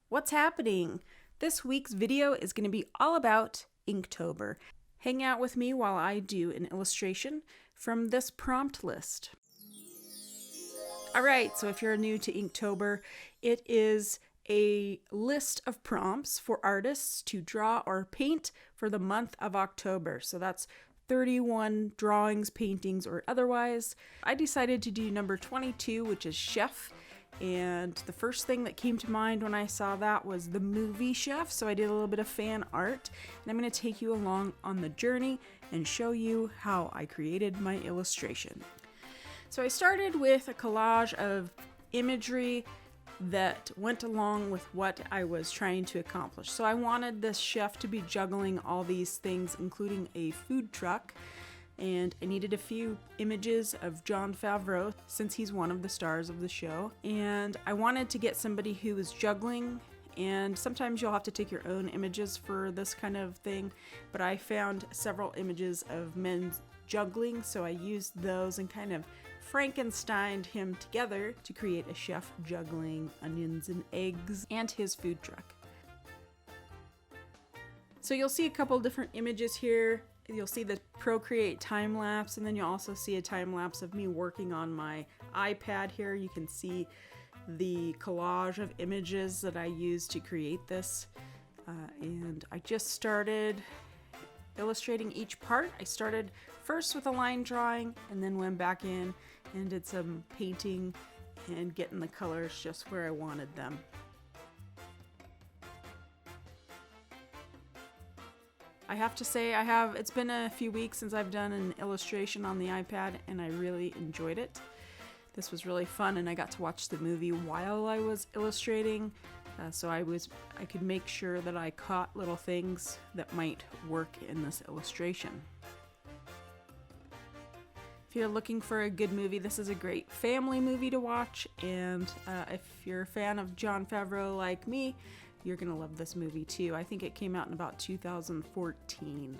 What's happening? This week's video is going to be all about Inktober. Hang out with me while I do an illustration from this prompt list. Alright, so if you're new to Inktober, it is a list of prompts for artists to draw or paint for the month of October. So that's 31 drawings, paintings, or otherwise. I decided to do number 22, which is Chef. And the first thing that came to mind when I saw that was the movie Chef, so I did a little bit of fan art, and I'm going to take you along on the journey and show you how I created my illustration. So I started with a collage of imagery that went along with what I was trying to accomplish. So I wanted this chef to be juggling all these things, including a food truck. And I needed a few images of Jon Favreau, since he's one of the stars of the show. And I wanted to get somebody who was juggling, and sometimes you'll have to take your own images for this kind of thing, but I found several images of men juggling, so I used those and kind of Frankensteined him together to create a chef juggling onions and eggs and his food truck. So you'll see a couple different images here. You'll see the Procreate time lapse, and then you'll also see a time lapse of me working on my iPad here. You can see the collage of images that I used to create this. And I just started illustrating each part. I started first with a line drawing and then went back in and did some painting and getting the colors just where I wanted them. I have to say it's been a few weeks since I've done an illustration on the iPad, and I really enjoyed it. This was really fun, and I got to watch the movie while I was illustrating, so I could make sure that I caught little things that might work in this illustration. If you're looking for a good movie, this is a great family movie to watch, and if you're a fan of Jon Favreau like me, you're going to love this movie too. I think it came out in about 2014.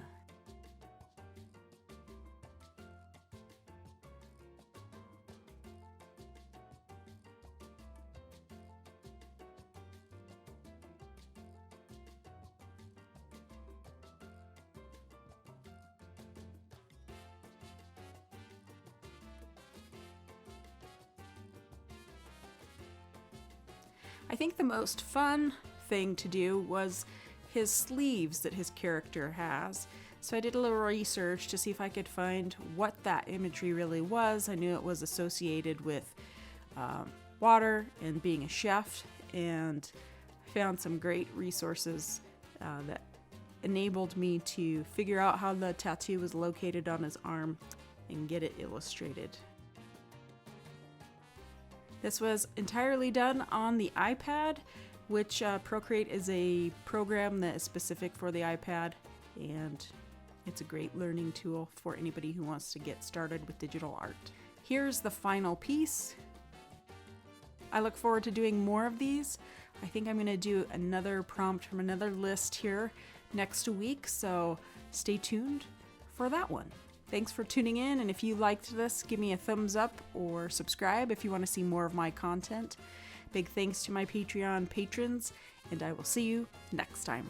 I think the most fun thing to do was his sleeves that his character has. So I did a little research to see if I could find what that imagery really was. I knew it was associated with water and being a chef, and found some great resources that enabled me to figure out how the tattoo was located on his arm and get it illustrated. This was entirely done on the iPad, which Procreate is a program that is specific for the iPad, and it's a great learning tool for anybody who wants to get started with digital art. Here's the final piece. I look forward to doing more of these. I think I'm going to do another prompt from another list here next week, so stay tuned for that one. Thanks for tuning in, and if you liked this, give me a thumbs up or subscribe if you want to see more of my content. Big thanks to my Patreon patrons, and I will see you next time.